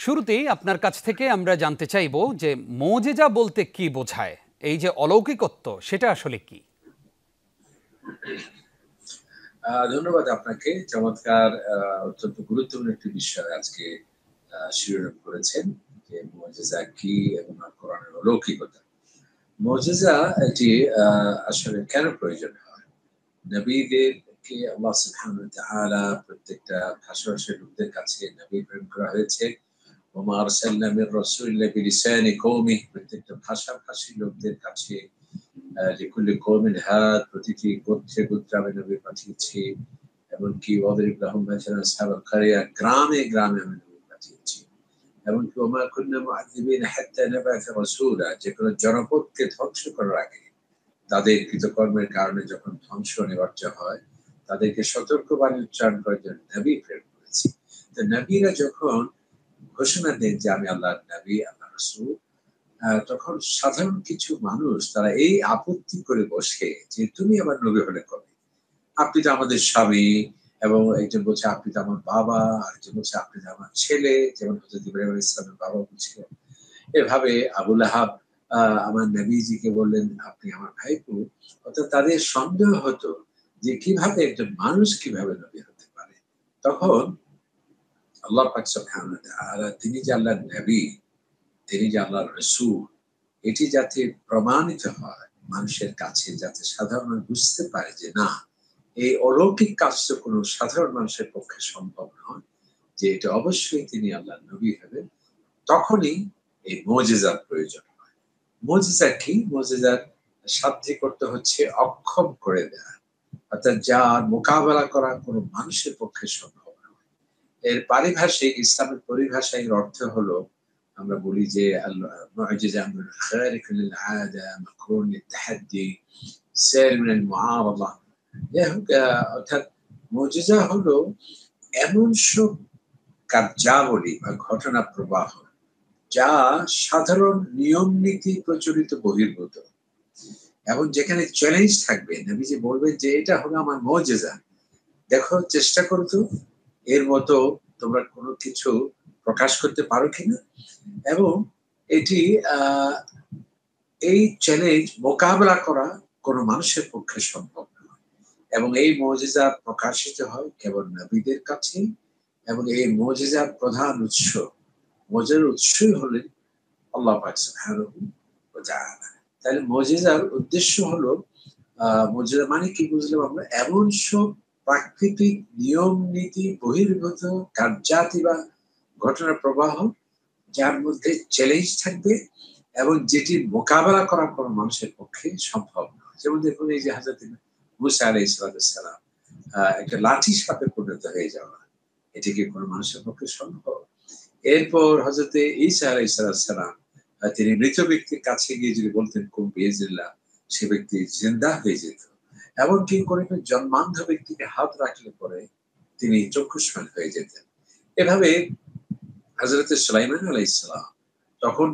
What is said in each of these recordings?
শুরুতেই আপনার কাছ থেকে আমরা জানতে চাইব যে মুজিজা বলতে কি বোঝায়, এই যে অলৌকিকত্ব সেটা আসলে কি? ধন্যবাদ আপনাকে। চমৎকার অত্যন্ত গুরুত্বপূর্ণ একটি বিষয় আজকে শিরোনাম করেছেন যে মুজিজা কি এবং কোরআনের অলৌকিকতা। মুজিজা এটি আসলে কেন প্রয়োজন হয়? নবীদেরকে আল্লাহ সুবহানাহু ওয়া তাআলা প্রত্যেকটা ভাষাভাষীর লোকদের কাছে নবী প্রেরণ করা হয়েছে। ওমা আরসালনা মির রাসূলিন বিলিসানি কওমি, প্রত্যেকটা ভাষাভাষী লোকদের কাছে লিকুল্লি কওমিন হাদ, প্রতিটি গোত্রে গোত্রে আমি নবী পাঠিয়েছি। এমনকি ওয়াদরিব লাহুম মাসালান আসহাবাল কারিয়া, গ্রামে গ্রামে আমি নবী পাঠিয়েছি। এমনকি ওমা কুন্না মুআযযিবিনা হাত্তা নাবা'আসা রাসূলা, যেকোনো জনপদকে ধ্বংস করার আগে তাদের কৃতকর্মের কারণে যখন ধ্বংস অনিবার্য হয়, তাদেরকে সতর্কবাণী উচ্চারণ করার জন্য নবী প্রেরণ করেছি। তো নবীরা যখন ঘোষণা দেন যে আমি আল্লাহর নবী, আল্লাহ রাসূল, তখন সাধারণ কিছু মানুষ তারা এই আপত্তি করে বসে যে তুমি আবার নবী হলে কবে? আপনি তো আমাদের স্বামী। এবং একজন বলছে আপনি তো আমার বাবা, আরেকজন বলছে আপনি তো আমার ছেলে, যেমন হযরত ইব্রাহিম আলাইহিস সালামের বাবা বলছিলেন। এভাবে আবু লাহাব আমার নবীজিকে বললেন আপনি আমার ভাইপো। অর্থাৎ তাদের সন্দেহ হতো যে কিভাবে একজন মানুষ কিভাবে নবী হতে পারে। তখন আল্লাহ পাক সুবহানাহু ওয়া তাআলা তিনি যে আল্লাহর নবী, তিনি যে আল্লাহর রাসূল, এটি যাতে প্রমাণিত হয় মানুষের কাছে, যাতে সাধারণ মানুষ বুঝতে পারে যে না, এই অলৌকিক কাজ তো কোনো সাধারণ মানুষের পক্ষে সম্ভব নয়, যে এটা অবশ্যই তিনি আল্লাহর নবী হবেন। তখনই এই মুজিজার প্রয়োজন হয়। মুজিজা কি? মুজিজার সাধ্যি করতে হচ্ছে অক্ষম করে দেয়া। অর্থাৎ যার মোকাবেলা করা কোনো মানুষের পক্ষে সম্ভব নয়। এর পারিভাষিক ইসলামের পরিভাষায় এর অর্থ হলো, আমরা বলি যে মুজিজা আমরুন খারিকুল লিল আদা, মাকরুন লিত-তাহাদ্দি, সাইর মিনাল মুআরাদা। যাই হোক, অর্থাৎ মুজিজা হলো এমন সব কার্যাবলী বা ঘটনা প্রবাহ যা সাধারণ নিয়ম নীতি প্রচলিত বহির্ভূত, এবং যেখানে চ্যালেঞ্জ থাকবে, নবীজি বলবেন যে এটা হলো আমার মুজিজা, দেখো চেষ্টা করো তো এর মতো তোমরা কোনো কিছু প্রকাশ করতে পারো কিনা। এবং এটি এই চ্যালেঞ্জ মোকাবেলা করা কোনো মানুষের পক্ষে সম্ভব নয়। এবং এই মুজিজা প্রকাশিত হয় কেবল নবীদের কাছে। এবং এই মুজিজার প্রধান উৎস, মুজিজার উৎসই হলেন আল্লাহ পাক সুবহানাহু ওয়া তাআলা। তাহলে মুজিজার উদ্দেশ্য হলো, মুজিজা মানে কি বুঝলাম আমরা? এমন সব প্রাকৃতিক নিয়ম নীতি বহির্ভূত কার্যাতি বা ঘটনার প্রবাহ যার মধ্যে চ্যালেঞ্জ থাকবে এবং যেটির মোকাবেলা করা কোনো মানুষের পক্ষে সম্ভব নয়। যেমন দেখুন, এই যে হযরত মূসা আলাইহিস সালাম একটা লাঠির সাপে পরিণত হয়ে যাওয়া, এটি কি কোনো মানুষের পক্ষে সম্ভব? এরপর হযরত ঈসা আলাইহিস সালাম তিনি মৃত ব্যক্তির কাছে গিয়ে যদি বলতেন কুম বিইজনিল্লাহ, সে ব্যক্তি জিন্দা হয়ে যেত। এমনকি কোনো জন্মান্ধ ব্যক্তিকে হাত রাখলে পরে তিনি চক্ষুষ্মান হয়ে যেতেন। এভাবে হযরত সুলাইমান আলাইহিস সালাম, তখন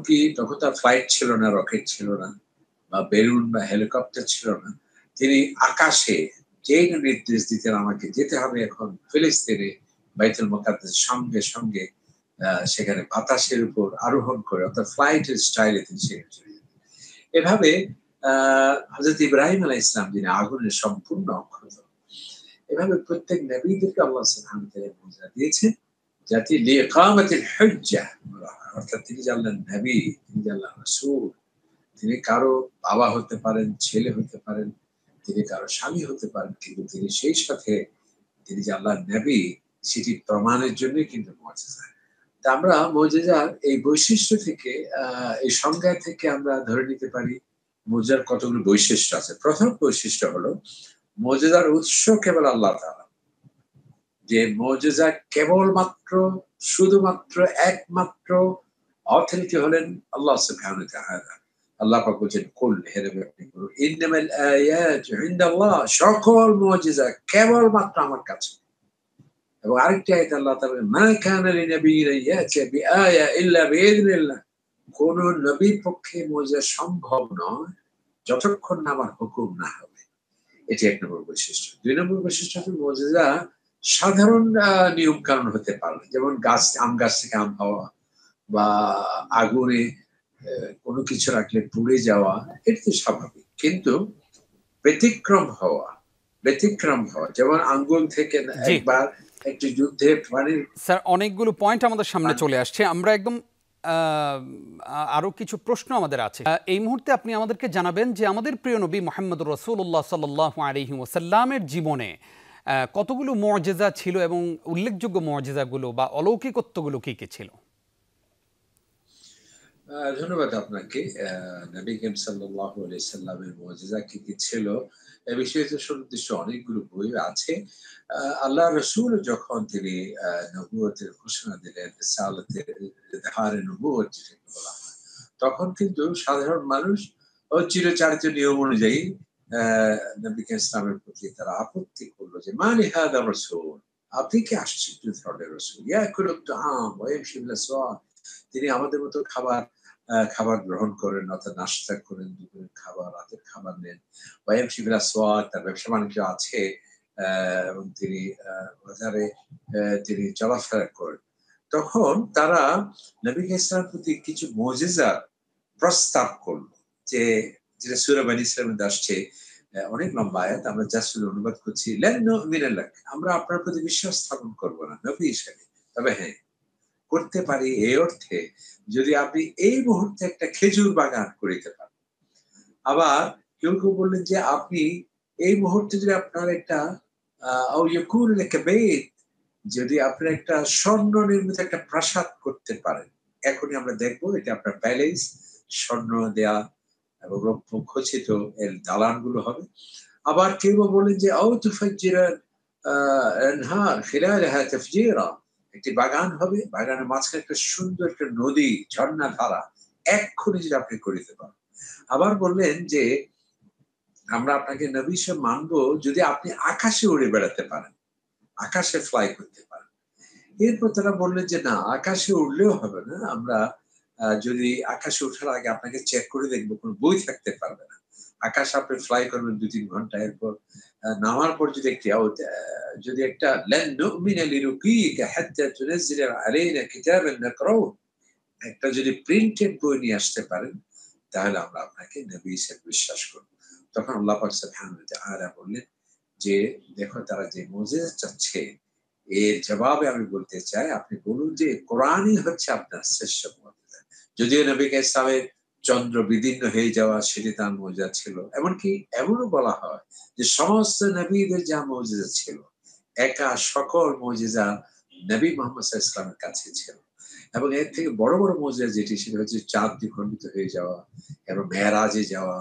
তার ফ্লাইট ছিল না, রকেট ছিল না, বা বেলুন বা হেলিকপ্টার ছিল না। তিনি আকাশে যেই নির্দেশ দিতেন আমাকে যেতে হবে এখন ফিলিস্তিনে বাইতুল মুকাদ্দাস, সঙ্গে সঙ্গে সেখানে বাতাসের উপর আরোহণ করে, অর্থাৎ ফ্লাইটের স্টাইলে তিনি সেখানে চলে যেতেন। এভাবে হযরত ইব্রাহিম আলাইহিস সালাম যিনি আগুনের সম্পূর্ণ অক্ষত, এভাবে প্রত্যেক নবীদেরকে আল্লাহ সুবহানাহু ওয়া তাআলা মুজিজা দিয়েছেন, যাতে লিইকামাতিল হুজ্জাহ, অর্থাৎ তিনি যে আল্লাহর নবী, তিনি যে আল্লাহর রাসূল, তিনি কারো বাবা হতে পারেন, ছেলে হতে পারেন, তিনি কারো স্বামী হতে পারেন, কিন্তু তিনি সেই সাথে তিনি যে আল্লাহর নবী সেটি প্রমাণের জন্যই কিন্তু মুজিজা। তা আমরা মুজিজার এই বৈশিষ্ট্য থেকে, এই সংজ্ঞা থেকে আমরা ধরে নিতে পারি মুজিজার কতগুলো বৈশিষ্ট্য আছে। প্রথম বৈশিষ্ট্য হলো মুজিজার উৎস কেবল আল্লাহ তাআলা। যে মুজিজা কেবলমাত্র, শুধুমাত্র, একমাত্র অথরিটি হলেন আল্লাহ সুবহানাহু ওয়া তাআলা। আল্লাহ পাক বলেছেন কুল, হে নবী আপনি বলুন, ইন্নামাল আয়াতু ইনদাল্লাহ, সকল মুজিজা কেবলমাত্র আমার কাছে। এবং আরেকটি আয়াতে আল্লাহ তাআলা বলেন মা কানা লিনাবিয়্যিন আন ইয়াতিয়া বিআয়া ইল্লা বিইذনিল্লাহ, কোন নবীর পক্ষে মুজিজা সম্ভব নয় যতক্ষণ না আমার হুকুম না হবে। এটি এক নম্বর বৈশিষ্ট্য। দুই নম্বর বৈশিষ্ট্য হচ্ছে মুজিজা সাধারণ নিয়ম কানুন হতে পারে, যেমন আম গাছ থেকে আম পাওয়া, বা আগুনে কোনো কিছু রাখলে পুড়ে যাওয়া, এটা তো স্বাভাবিক। কিন্তু ব্যতিক্রম হওয়া যেমন আঙ্গুল থেকে জি একবার একটি যুদ্ধে পানির স্যার, অনেকগুলো পয়েন্ট আমাদের সামনে পানি চলে আসছে। আমরা একদম আরো কিছু প্রশ্ন আমাদের আছে। এই মুহূর্তে আপনি আমাদেরকে জানাবেন যে আমাদের প্রিয় নবী মুহাম্মদুর রাসূলুল্লাহ সাল্লাল্লাহু আলাইহি ওয়াসাল্লামের জীবনে কতগুলো মুআজিজা ছিল এবং উল্লেখযোগ্য মুআজিজাগুলো বা অলৌকিকত্বগুলো কি কি ছিল? ধন্যবাদ আপনাকে। নবী করিম সাল্লাল্লাহু আলাইহি সাল্লামের মুজিজা কি, কি ছিল এ বিষয়ে তো সুনির্দিষ্ট অনেকগুলো বই আছে। আল্লাহ রাসূল যখন তিনি নবুয়তের ঘোষণা দিলেন, রিসালাতের ইজহারে নবুয়ত যেটাকে বলা হয়, তখন কিন্তু সাধারণ মানুষ চিরাচরিত নিয়ম অনুযায়ী আ নবী করিম ইসলামের প্রতি তারা আপত্তি করল যে, "মা লিহাযা রাসূল?" আপনি কি আশ্চর্য ধরনের রাসূল? ইয়াকুলু আত-তাআম ওয়া ইয়ামশি ফিল আসওয়াক। তিনি আমাদের মতো খাবার গ্রহণ করেন, অর্থাৎ নাস্তা করেন, দুপুরের খাবার, রাতের খাবার নেন। ওয়াইমশি ফিল আসওয়াক, তার ব্যবসা-বাণিজ্য আছে এবং তিনি বাজারে তিনি চলাফেরা করেন। তখন তারা নবী ইসলামের প্রতি কিছু মুজিজা প্রস্তাব করল যে, যেটা সূরা বনী ইসরাঈলের মধ্যে আসছে, অনেক লম্বা আয়াত, আমরা জাস্ট অনুবাদ করছি। লান নুমিনা লাক, আমরা আপনার প্রতি বিশ্বাস স্থাপন করব না নবী হিসেবে। তবে হ্যাঁ, করতে পারি এই অর্থে, যদি আপনি এই মুহূর্তে একটা খেজুর বাগান করিতে পারেন। আবার কেউ বললেন যে আপনি এই মুহূর্তে যদি আপনার একটা আও ইয়াকুন লাকা বাইত, যদি আপনার একটা স্বর্ণ নির্মিত একটা প্রাসাদ করতে পারেন। এখনই আমরা দেখব এটা আপনার প্যালেস, স্বর্ণ দেয়া এবং রৌপ্য খচিত এর দালানগুলো হবে। আবার কেউ বললেন যে আও তুফাজ্জিরা আনহার খিলালাহা তাফজীরা, একটি বাগান হবে, বাগানের মাঝখানে একটা সুন্দর একটা নদী, ঝর্ণা ধারা এক্ষুনি যদি আপনি করিতে পারেন। আবার বললেন যে আমরা আপনাকে নবী হিসেবে মানবো যদি আপনি আকাশে উড়ে বেড়াতে পারেন, আকাশে ফ্লাই করতে পারেন। এরপর তারা বললেন যে না, আকাশে উড়লেও হবে না, আমরা যদি আকাশে ওঠার আগে আপনাকে চেক করে দেখবো, কোনো বই থাকতে পারবে না। আকাশে আপনি ফ্লাই করবেন ২-৩ ঘন্টা, এরপর নামার পর যদি একটা লান নুমিনা লিরুকিকা হাত্তা তুনাজ্জিলা আলাইনা কিতাবান নাকরাহু, একটা যদি প্রিন্টেড বই নিয়ে আসতে পারেন, তাহলে আমরা আপনাকে নবী হিসেবে বিশ্বাস করব। তখন আল্লাহ পাক সুবহানাহু ওয়া তাআলা বললেন যে, দেখো তারা যে মুজিজা চাচ্ছে, এর জবাবে আমি বলতে চাই, আপনি বলুন যে কোরআনই হচ্ছে আপনার শ্রেষ্ঠ মুজিজা। যদিও নবী ইসলামের চন্দ্র বিদীর্ণ হয়ে যাওয়া সেটি তার মুজিজা ছিল। এমনকি এমনও বলা হয় যে সমস্ত নবীদের যা মুজিজা ছিল, একা সকল মুজিজা নবী মুহাম্মদ সাল্লাল্লাহু আলাইহি ওয়াসাল্লামের কাছে ছিল। এবং এর থেকে বড় মুজিজা যেটি, সেটা হচ্ছে চাঁদ দ্বিখণ্ডিত হয়ে যাওয়া এবং মেরাজে যাওয়া,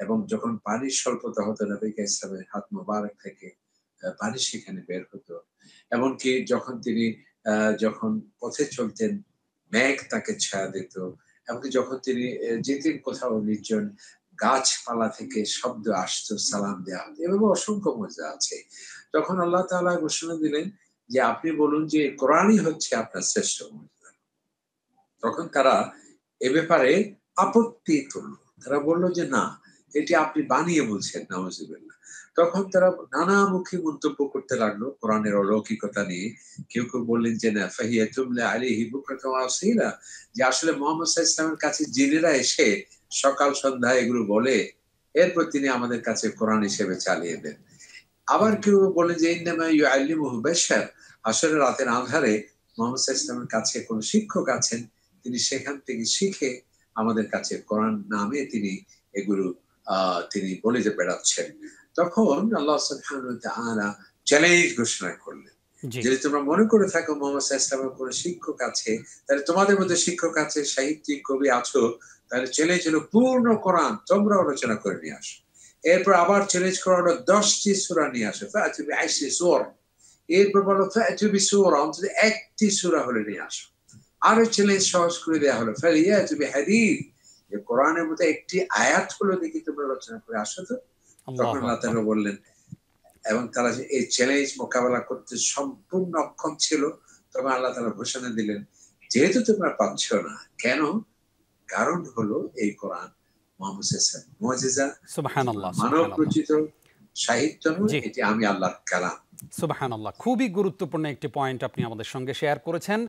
এবং যখন পানির স্বল্পতা হতো নবী ইসলামের হাত মোবারক থেকে পানি সেখানে বের হতো। এমনকি যখন তিনি যখন পথে চলতেন, মেঘ তাকে ছায়া দিত। এমনকি যখন তিনি যেতেন কোথাও নির্জন, গাছপালা থেকে শব্দ আসতো, সালাম দেওয়া হতো। এভাবে অসংখ্য মজা আছে। তখন আল্লাহ তাআলা ঘোষণা দিলেন যে, আপনি বলুন যে কোরআনই হচ্ছে আপনার শ্রেষ্ঠ মুজিজা। তখন তারা এ ব্যাপারে আপত্তি তুলল। তারা বলল যে, না, এটি আপনি বানিয়ে বলছেন, নাউজুবিল্লাহ। তখন তারা নানামুখী মন্তব্য করতে লাগলো কোরআনের অলৌকিকতা নিয়ে। কেউ বললেন যে, না, ফাহিয়া তুমলা আলাইহি বুকরাতান ওয়া আসীলা, যে আসলে মুহাম্মদ সাল্লাল্লাহু আলাইহি ওয়াসাল্লামের কাছে জিনেরা এসে সকাল সন্ধ্যা এগুলো বলে, এরপর তিনি আমাদের কাছে কোরআন হিসেবে চালিয়ে দেন। আবার জি কেউ বলে যে, ইন্নামা ইউআল্লিমুহু বাশার, আসলে রাতের আঁধারে মুহাম্মদ সাল্লাল্লাহু আলাইহি ওয়াসাল্লামের কাছে কোন শিক্ষক আছেন, তিনি সেখান থেকে শিখে আমাদের কাছে কোরআন নামে তিনি এগুলো তিনি বলে যে বেড়াচ্ছেন। তখন আল্লাহ সুবহানাহু ওয়া তাআলা চ্যালেঞ্জ ঘোষণা করলেন। জি যদি তোমরা মনে করে থাকো মুহাম্মদ সাল্লাল্লাহু আলাইহি ওয়াসাল্লামের কোন শিক্ষক আছে, তাহলে তোমাদের মধ্যে শিক্ষক আছে, সাহিত্যিক, কবি আছো, তাহলে চ্যালেঞ্জ হলো পূর্ণ কোরআন তোমরাও রচনা করে নিয়ে আসো। এরপর আবার চ্যালেঞ্জ করা হলো ১০টি সূরা নিয়ে আসো, ফা'তু বি'আশরি সূরা। এরপর বলো ফা'তু বিসূরা, অন্তত একটি সূরা হলে নিয়ে আসো। আরো চ্যালেঞ্জ সহজ করে দেওয়া হলো, ফালিয়াতু বিহাদিথ, যে কোরআনের মধ্যে একটি আয়াত হলো দেখি তোমরা রচনা করে আসো তো। তখন আল্লাহু আল্লাহ আকবার। তাআলা বললেন, এবং তারা যে এই চ্যালেঞ্জ মোকাবেলা করতে সম্পূর্ণ অক্ষম ছিল, তখন আল্লাহ তাআলা ঘোষণা দিলেন, যেহেতু তোমরা পাচ্ছ না, কেন? কারণ হলো এই কোরআন মুহাম্মদ সাল্লাল্লাহু আলাইহি ওয়াসাল্লাম মুজিজা, এটি কোন সুবহানাল্লাহ, মানব সুবহানাল্লাহ। রচিত সাহিত্য নয়, জি এটি আমি আল্লাহর কালাম। সুবহানাল্লাহ। খুবই গুরুত্বপূর্ণ একটি পয়েন্ট আপনি আমাদের সঙ্গে শেয়ার করেছেন।